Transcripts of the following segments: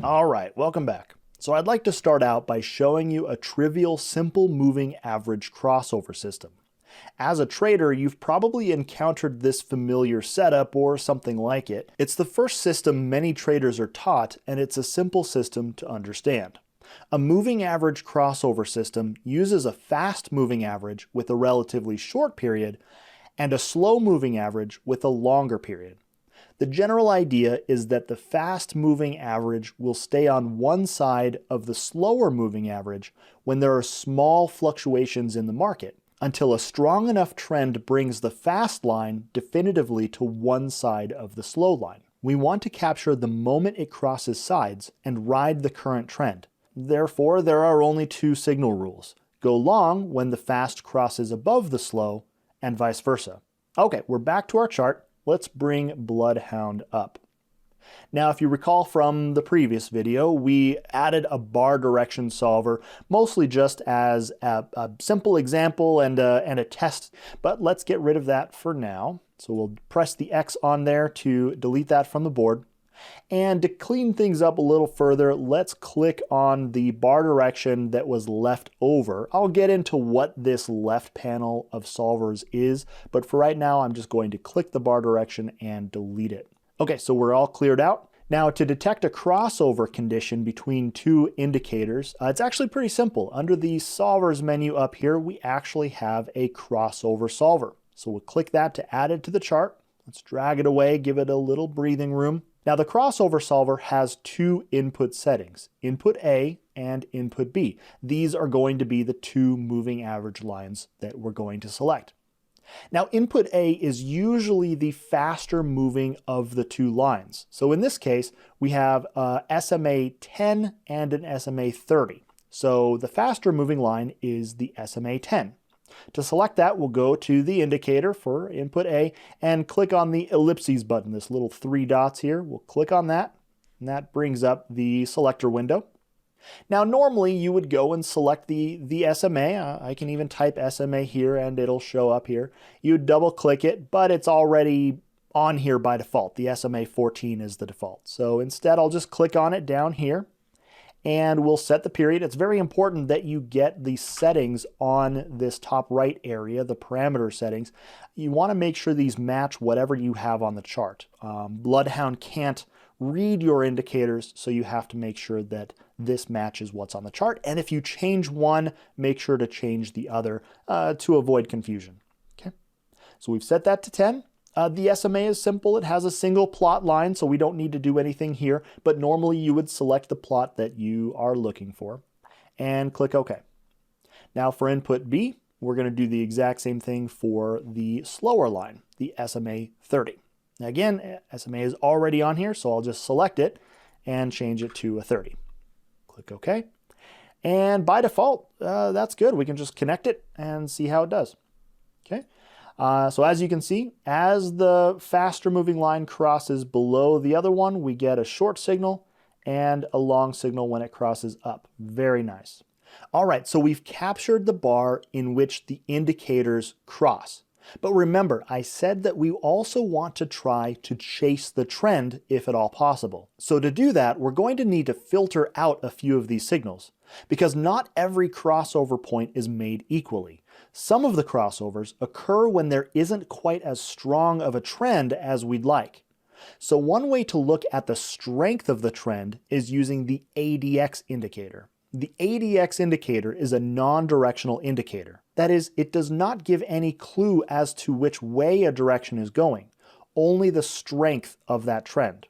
All right, welcome back. So I'd like to start out by showing you a trivial simple moving average crossover system. As a trader, you've probably encountered this familiar setup or something like it. It's the first system many traders are taught, and it's a simple system to understand. A moving average crossover system uses a fast moving average with a relatively short period and a slow moving average with a longer period. The general idea is that the fast moving average will stay on one side of the slower moving average when there are small fluctuations in the market, until a strong enough trend brings the fast line definitively to one side of the slow line. We want to capture the moment it crosses sides and ride the current trend. Therefore, there are only two signal rules. Go long when the fast crosses above the slow, and vice versa. Okay, we're back to our chart. Let's bring BloodHound up. Now, if you recall from the previous video, we added a bar direction solver, mostly just as a simple example and a test, but let's get rid of that for now. So we'll press the X on there to delete that from the board. And to clean things up a little further, let's click on the bar direction that was left over. I'll get into what this left panel of solvers is, but for right now, I'm just going to click the bar direction and delete it. Okay, so we're all cleared out. Now, to detect a crossover condition between two indicators, it's actually pretty simple. Under the solvers menu up here, we actually have a crossover solver. So we'll click that to add it to the chart. Let's drag it away, give it a little breathing room. Now, the crossover solver has two input settings, input A and input B. These are going to be the two moving average lines that we're going to select. Now, input A is usually the faster moving of the two lines. So in this case, we have a SMA 10 and an SMA 30. So the faster moving line is the SMA 10. To select that, we'll go to the indicator for input A and click on the ellipses button, this little three dots here. We'll click on that, and that brings up the selector window. Now, normally you would go and select the SMA. I can even type SMA here and it'll show up here. You double click it, but it's already on here by default. The SMA 14 is the default. So instead, I'll just click on it down here, and we'll set the period. It's very important that you get the settings on this top right area, the parameter settings. You want to make sure these match whatever you have on the chart. BloodHound can't read your indicators, so you have to make sure that this matches what's on the chart. And if you change one, make sure to change the other to avoid confusion. Okay, so we've set that to 10. The SMA is simple. It has a single plot line, so we don't need to do anything here. But normally you would select the plot that you are looking for and click OK. Now for input B, we're going to do the exact same thing for the slower line, the SMA 30. Now again, SMA is already on here, so I'll just select it and change it to a 30. Click OK. And by default, that's good. We can just connect it and see how it does. Okay. So as you can see, as the faster moving line crosses below the other one, we get a short signal and a long signal when it crosses up. Very nice. All right, so we've captured the bar in which the indicators cross. But remember, I said that we also want to try to chase the trend if at all possible. So to do that, we're going to need to filter out a few of these signals, because not every crossover point is made equally. Some of the crossovers occur when there isn't quite as strong of a trend as we'd like. So one way to look at the strength of the trend is using the ADX indicator. The ADX indicator is a non-directional indicator. That is, it does not give any clue as to which way a direction is going, only the strength of that trend.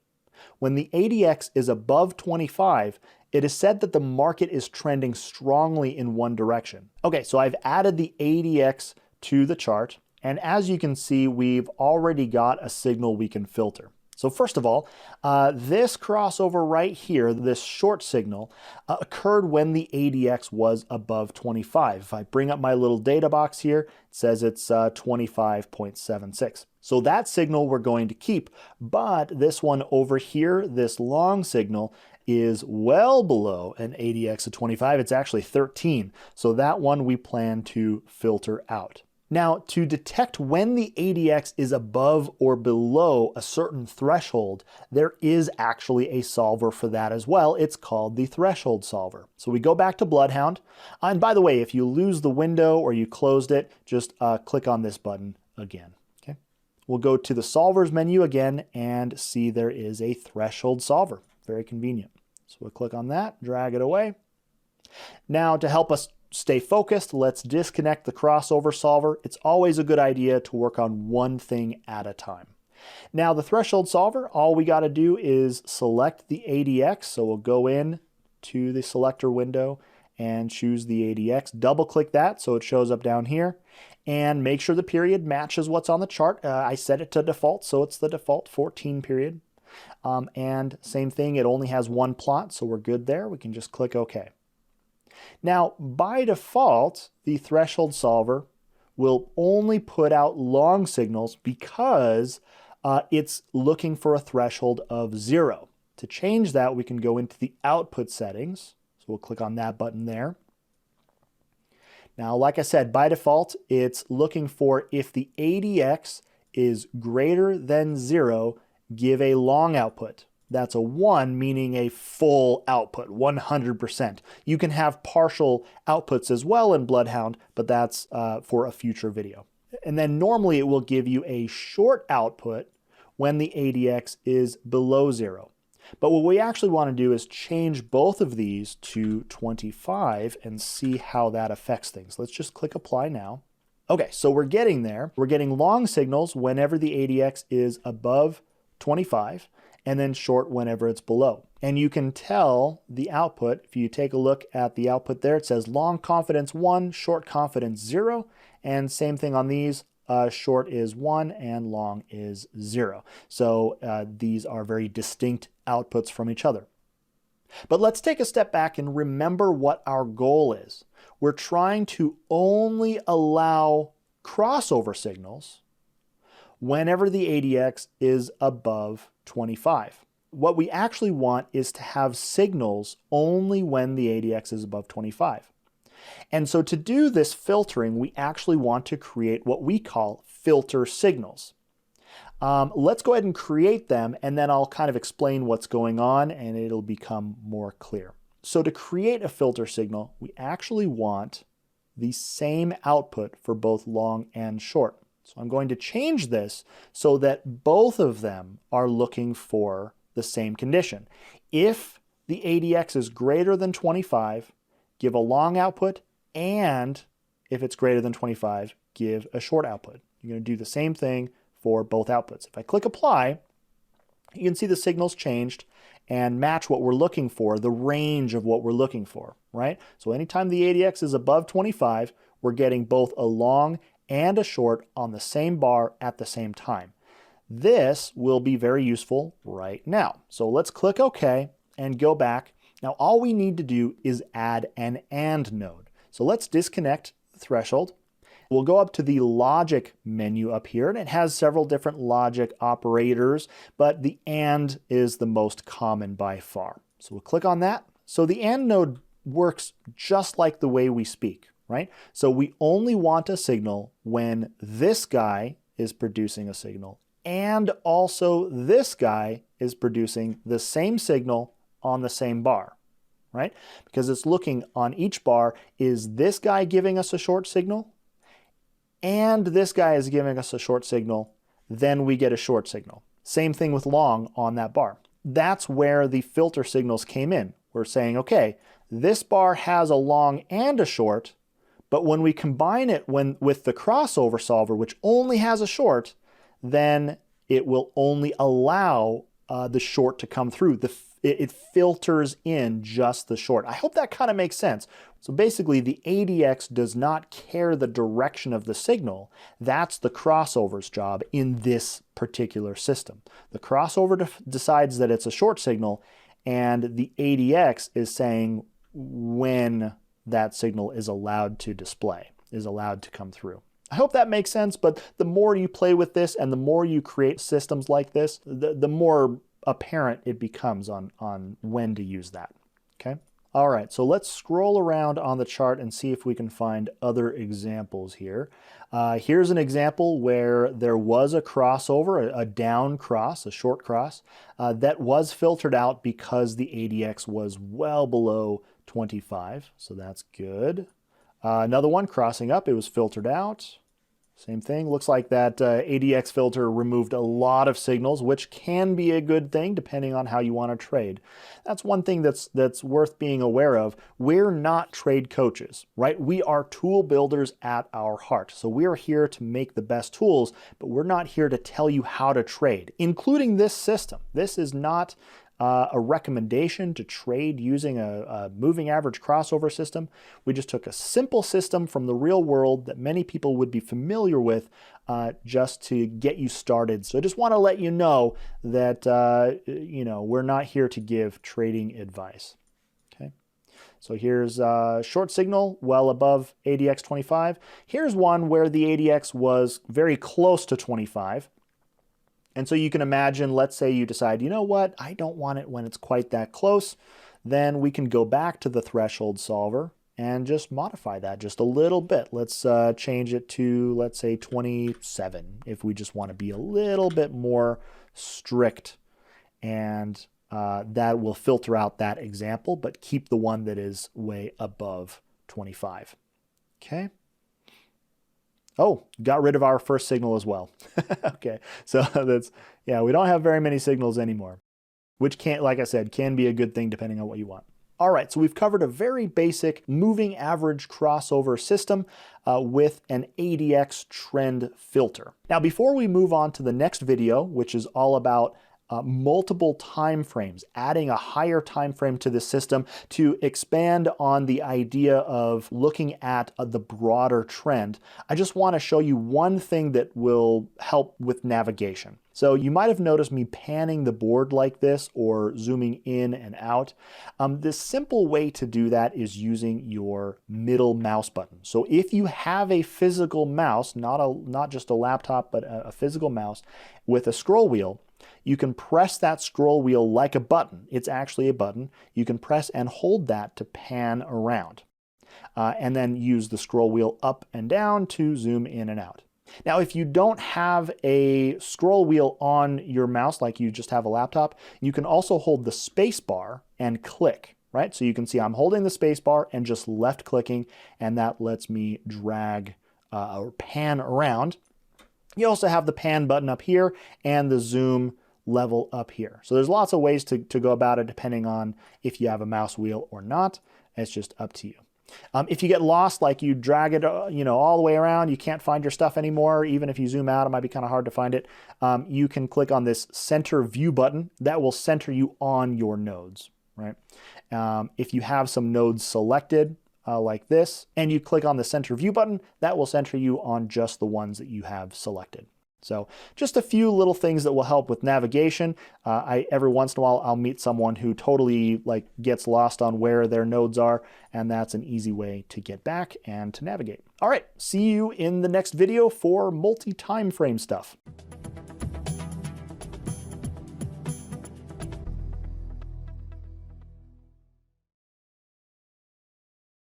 When the ADX is above 25, it is said that the market is trending strongly in one direction. Okay, so I've added the ADX to the chart, and as you can see, we've already got a signal we can filter. So first of all, this crossover right here, this short signal, occurred when the ADX was above 25. If I bring up my little data box here, it says it's 25.76. So that signal we're going to keep, but this one over here, this long signal, is well below an ADX of 25. It's actually 13. So that one we plan to filter out. Now, to detect when the ADX is above or below a certain threshold, there is actually a solver for that as well. It's called the threshold solver. So we go back to BloodHound. And by the way, if you lose the window or you closed it, just click on this button again. Okay. We'll go to the solvers menu again and see there is a threshold solver. Very convenient. So we'll click on that, drag it away. Now, to help us stay focused, let's disconnect the crossover solver. It's always a good idea to work on one thing at a time. Now, the threshold solver, all we got to do is select the ADX. So we'll go in to the selector window and choose the ADX. Double click that so it shows up down here, and make sure the period matches what's on the chart. I set it to default, so it's the default 14 period. And same thing, it only has one plot, so we're good there. We can just click OK. Now, by default, the threshold solver will only put out long signals because it's looking for a threshold of 0. To change that, we can go into the output settings. So we'll click on that button there. Now, like I said, by default, it's looking for if the ADX is greater than 0, give a long output. That's a 1, meaning a full output, 100%. You can have partial outputs as well in BloodHound, but that's for a future video. And then normally it will give you a short output when the ADX is below 0. But what we actually want to do is change both of these to 25 and see how that affects things. Let's just click Apply now. Okay, so we're getting there. We're getting long signals whenever the ADX is above 25. And then short whenever it's below. And you can tell the output, if you take a look at the output there, it says long confidence 1, short confidence 0, and same thing on these, short is 1 and long is 0. So these are very distinct outputs from each other. But let's take a step back and remember what our goal is. We're trying to only allow crossover signals whenever the ADX is above 25. What we actually want is to have signals only when the ADX is above 25. And so to do this filtering, we actually want to create what we call filter signals. Let's go ahead and create them, and then I'll kind of explain what's going on and it'll become more clear. So to create a filter signal, we actually want the same output for both long and short. So I'm going to change this so that both of them are looking for the same condition. If the ADX is greater than 25, give a long output, and if it's greater than 25, give a short output. You're going to do the same thing for both outputs. If I click Apply, you can see the signals changed and match what we're looking for, the range of what we're looking for, right? So anytime the ADX is above 25, we're getting both a long and a short on the same bar at the same time. This will be very useful right now. So let's click OK and go back. Now all we need to do is add an AND node. So let's disconnect the threshold. We'll go up to the logic menu up here, and it has several different logic operators, but the AND is the most common by far. So we'll click on that. So the AND node works just like the way we speak. Right? So we only want a signal when this guy is producing a signal and also this guy is producing the same signal on the same bar, right? Because it's looking on each bar, is this guy giving us a short signal and this guy is giving us a short signal, then we get a short signal. Same thing with long on that bar. That's where the filter signals came in. We're saying, okay, this bar has a long and a short, but when we combine it with the crossover solver, which only has a short, then it will only allow the short to come through. It filters in just the short. I hope that kind of makes sense. So basically, the ADX does not care the direction of the signal. That's the crossover's job in this particular system. The crossover decides that it's a short signal, and the ADX is saying when that signal is allowed to display, is allowed to come through. I hope that makes sense, but the more you play with this and the more you create systems like this, the more apparent it becomes on when to use that, okay? All right, so let's scroll around on the chart and see if we can find other examples here. Here's an example where there was a crossover, a down cross, a short cross, that was filtered out because the ADX was well below 25, so that's good. Another one crossing up, it was filtered out. Same thing, looks like that ADX filter removed a lot of signals, which can be a good thing depending on how you want to trade. That's one thing that's worth being aware of. We're not trade coaches, right? We are tool builders at our heart. So we're here to make the best tools, but we're not here to tell you how to trade, including this system. This is not a recommendation to trade using a moving average crossover system. We just took a simple system from the real world that many people would be familiar with just to get you started. So I just want to let you know that we're not here to give trading advice. Okay. So here's a short signal well above ADX 25. Here's one where the ADX was very close to 25. And so you can imagine, let's say you decide, you know what, I don't want it when it's quite that close. Then we can go back to the threshold solver and just modify that just a little bit. Let's change it to, let's say, 27 if we just want to be a little bit more strict. And that will filter out that example, but keep the one that is way above 25. Okay. Oh, got rid of our first signal as well. Okay, so we don't have very many signals anymore, which like I said, can be a good thing depending on what you want. All right, so we've covered a very basic moving average crossover system with an ADX trend filter. Now, before we move on to the next video, which is all about multiple time frames, adding a higher time frame to the system to expand on the idea of looking at the broader trend, I just want to show you one thing that will help with navigation. So you might have noticed me panning the board like this or zooming in and out. The simple way to do that is using your middle mouse button. So if you have a physical mouse, not just a laptop, but a physical mouse with a scroll wheel, you can press that scroll wheel like a button. It's actually a button. You can press and hold that to pan around. And then use the scroll wheel up and down to zoom in and out. Now, if you don't have a scroll wheel on your mouse like you just have a laptop, you can also hold the space bar and click, right? So you can see I'm holding the space bar and just left clicking, and that lets me drag or pan around. You also have the pan button up here and the zoom level up here. So there's lots of ways to go about it depending on if you have a mouse wheel or not. It's just up to you. If you get lost, like you drag it all the way around, you can't find your stuff anymore, even if you zoom out, it might be kind of hard to find it. You can click on this center view button. That will center you on your nodes, right? If you have some nodes selected, like this, and you click on the center view button, that will center you on just the ones that you have selected. So just a few little things that will help with navigation. Every once in a while, I'll meet someone who totally gets lost on where their nodes are, and that's an easy way to get back and to navigate. All right, see you in the next video for multi-time frame stuff.